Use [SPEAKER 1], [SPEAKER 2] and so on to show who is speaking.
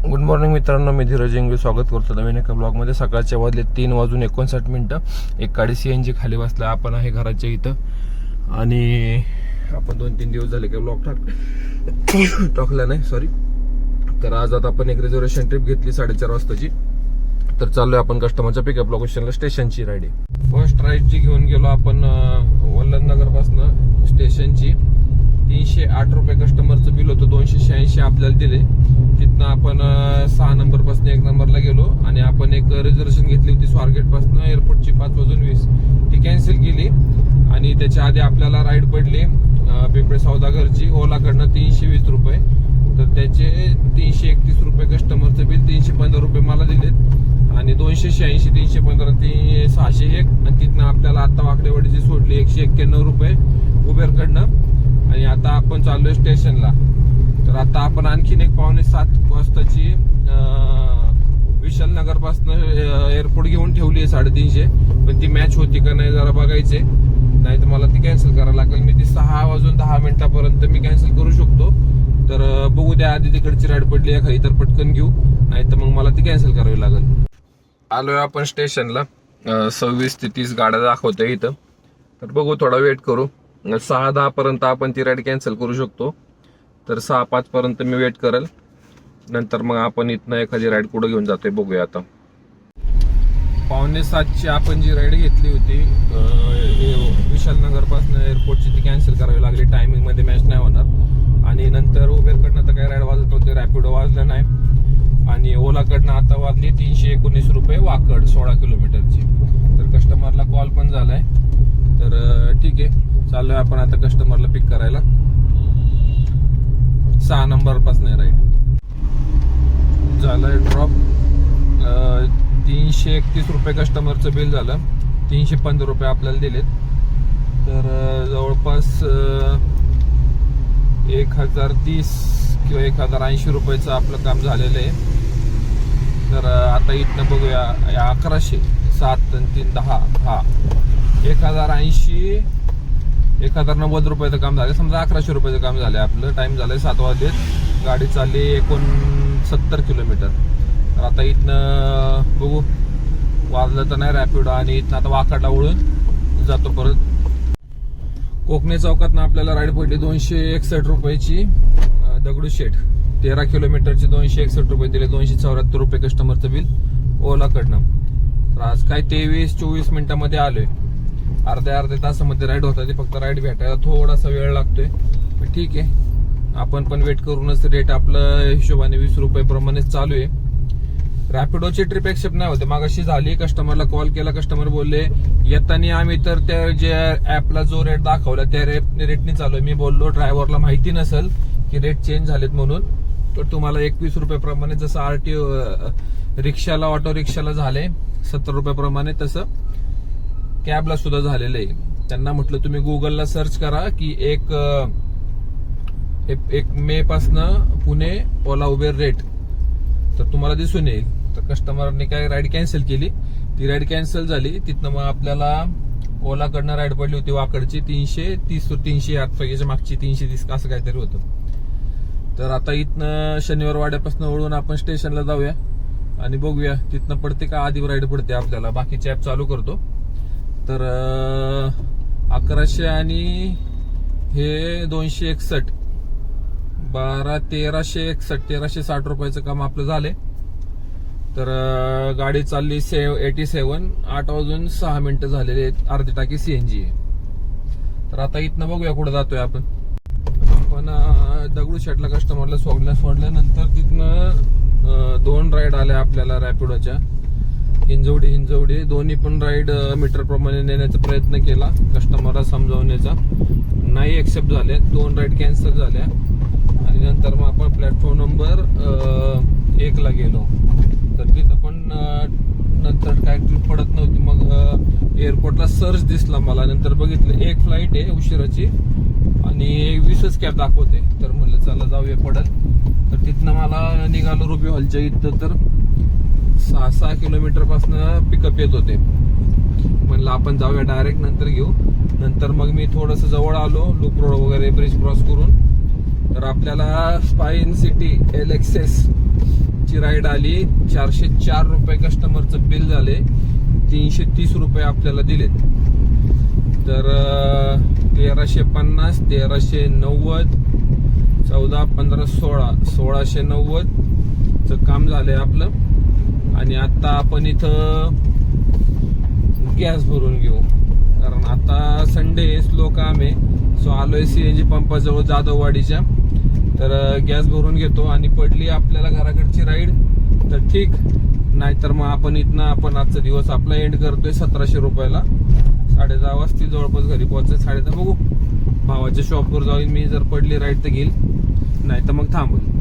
[SPEAKER 1] Good morning मित्रांनो, मी धीरज इंगळे स्वागत करतो नवीन एका ब्लॉगमध्ये. सकाळचे वाजले 3:59. एक गाडी CNG खाली बसला. आपण आहे घराच्या इथं आणि आपण 2-3 दिवस झाले काही ब्लॉग टाकला नाही, सॉरी. तर आज आता आपण एक रिझर्वेशन ट्रिप घेतली 4:30 वाजताची. तर चाललोय आपण कस्टमरच्या पिकअप लोकेशनला. स्टेशनची राईड आहे. फर्स्ट राईड जी घेऊन गेलो आपण वल्लभनगर पासून स्टेशनची. 308 रुपये कस्टमरचं बिल होतं. 286 आपल्याला दिले. तिथनं आपण 6 नंबर पासून 1 नंबरला गेलो आणि आपण एक रिझर्वेशन घेतली होती स्वारगेट पासून एअरपोर्टची 5:20. ती कॅन्सल केली आणि त्याच्या आधी आपल्याला राईड पडली पिंपळे सौदागरची ओलाकडनं 320 रुपये. तर त्याचे 331 रुपये कस्टमरचं बिल. 315 रुपये मला दिलेत आणि 286, 315, 601 आणि तिथनं आपल्याला आता वाकडेवाडीची सोडली 191 रुपये उबेरकडनं. आणि आता आपण चाललोय स्टेशनला. तर आता आपण आणखीन एक 6:45 वाजताची विशालनगर पासून एअरपोर्ट घेऊन ठेवली आहे 350. पण ती मॅच होती का नाही जरा बघायचे, नाही तर मला ती कॅन्सल करायला लागेल. मी ती 6:10 मी कॅन्सल करू शकतो. तर बघू द्या, आधी तिकडची राईड पडली एखादी तर पटकन घेऊ, नाही तर मग मला ती कॅन्सल करावी लागेल. आलोय आपण स्टेशनला. 26 ते 30 गाड्या दाखवतोय इथं. तर बघू, थोडा वेट करू. 6:10 पर्यंत आपण ती राईड कॅन्सल करू शकतो. तर 6:05 पर्यंत मी वेट करेल. नंतर मग आपण इथनं एखादी राईड कुठं घेऊन जातोय बघूया. आता 6:45 आपण जी राईड घेतली होती विशालनगर पासून एअरपोर्टची, ती कॅन्सल करावी लागली. टायमिंग मध्ये मॅच नाही होणार. आणि नंतर उबेरकडनं तर काही राईड वाजत होते, रॅपिडो वाजलं नाही. आणि ओलाकडनं आता वाजली 319 रुपये वाकड 16 किलोमीटरची. तर कस्टमरला कॉल पण झालाय. तर ठीक आहे, चाललोय आपण आता कस्टमरला पिक करायला. 6 नंबर पासून राईड झालंय ड्रॉप. 331 रुपये कस्टमरचं बिल झालं. 315 रुपये आपल्याला दिलेत. तर जवळपास 1030 किंवा 1080 रुपयाचं आपलं काम झालेलं आहे. तर आता इथनं बघूया 1100, 7 आणि 3 10, हा 1080, 1090 रुपयाचं काम झालं. समजा 1100 रुपयाचं काम झालं आपलं. टाइम झालंय 7 वाजले. गाडी चालली 69 किलोमीटर. तर आता इथनं बघू, वाजलं तर नाही रॅपिडो. आणि इथनं आता वाकडला वळून जातो परत. कोकणे चौकातनं आपल्याला राईड पडली 261 रुपयाची दगडूशेठ. 13 किलोमीटरचे 261 रुपये दिले. 274 रुपये कस्टमरचं बिल ओलाकडनं. तर आज काय 23-24 मिनिटांमध्ये आलोय. अर्ध्या तासामध्ये राईड होता. ते फक्त राईड भेटायला थोडासा वेळ लागतोय. पण ठीक आहे, आपण पण वेट करूनच रेट आपलं हिशोबाने 20 रुपये प्रमाणेच चालू आहे. रॅपिडोची ट्रिप एक्सेप्ट नाही होते. मागाशी झाली, कस्टमरला कॉल केला. कस्टमर बोलले येताना आम्ही तर त्या जे ऍपला जो रेट दाखवला त्या रेटने चालू आहे. मी बोललो ड्रायव्हरला माहिती नसेल की रेट चेंज झालेत म्हणून. तर तुम्हाला 21 रुपये प्रमाणे जसं RTO रिक्षाला, ऑटो रिक्षाला झाले 70 रुपये प्रमाणे, तसं कॅबला सुद्धा झालेलं आहे. त्यांना म्हटलं तुम्ही गुगलला सर्च करा की 1 मे पासनं पुणे ओला उबेर रेट, तर तुम्हाला दिसून येईल. तर कस्टमरने काय राईड कॅन्सल केली. ती राईड कॅन्सल झाली. तिथनं मग आपल्याला ओलाकडनं राईड पडली होती वाकडची 330, 308 मागची 330 असं काहीतरी होतं. तर आता इथनं शनिवार वाड्यापासून वळून आपण स्टेशनला जाऊया आणि बघूया तिथनं पडते का आधी राईड पडते आपल्याला. बाकीची ऍप चालू करतो. तर 1100 आणि हे 261, 1361, 1360 रुपयाचं काम आपलं झालंय. तर गाडी चालली 87, 8:06 झालेले आहेत. अर्धी टाकी CNG आहे. तर आता इथनं बघूया कुठं जातोय आपण. दगडूशेठला कस्टमरला सोडल्यानंतर तिथनं 2 राईड आल्या आपल्याला रॅपिडोच्या. हिंजवडी दोन्ही पण राईड मीटर प्रमाणे नेण्याचा प्रयत्न केला कस्टमरला समजावण्याचा. नाही एक्सेप्ट झाले. 2 राईड कॅन्सल झाल्या. आणि नंतर मग आपण प्लॅटफॉर्म नंबर 1 ला गेलो. तर तिथं पण नंतर काय ट्रिप पडत नव्हती. मग एअरपोर्टला सर्च दिसला मला. नंतर बघितलं एक फ्लाईट आहे उशिराची आणि 20च कॅब दाखवते. तर म्हणलं चला जाऊया पडल. तर तिथनं मला निघालो रुबी हॉलच्या इथं. तर 6 किलोमीटर पासून पिकअप येत होते. म्हणलं आपण जाऊया डायरेक्ट, नंतर घेऊ. नंतर मग मी थोडंसं जवळ आलो, लूप रोड वगैरे ब्रिज क्रॉस करून. तर आपल्याला स्पाईन सिटी LXS आजची राईड आली 404 रुपये कस्टमरचं बिल झाले, 330 रुपये आपल्याला दिलेत. तर 1350, 1390, 14, 15, 16, 1690चं काम झालंय आपलं. आणि आता आपण इथं गॅस भरून घेऊ, कारण आता संडे स्लो काम आहे. सो आलोय CNG पंपाजवळ जाधववाडीच्या. तर गॅस भरून घेतो आणि पडली आपल्याला घराकडची राईड तर ठीक, नाहीतर मग आपण आजचा दिवस आपला एंड करतोय 1700 रुपयाला. 10:30 वाजता जवळपास घरी पोहोचायचं. 10:30 बघू, भावाच्या शॉपवर जाऊन मी जर पडली राईड तर घेईल, नाही तर मग थांबेल.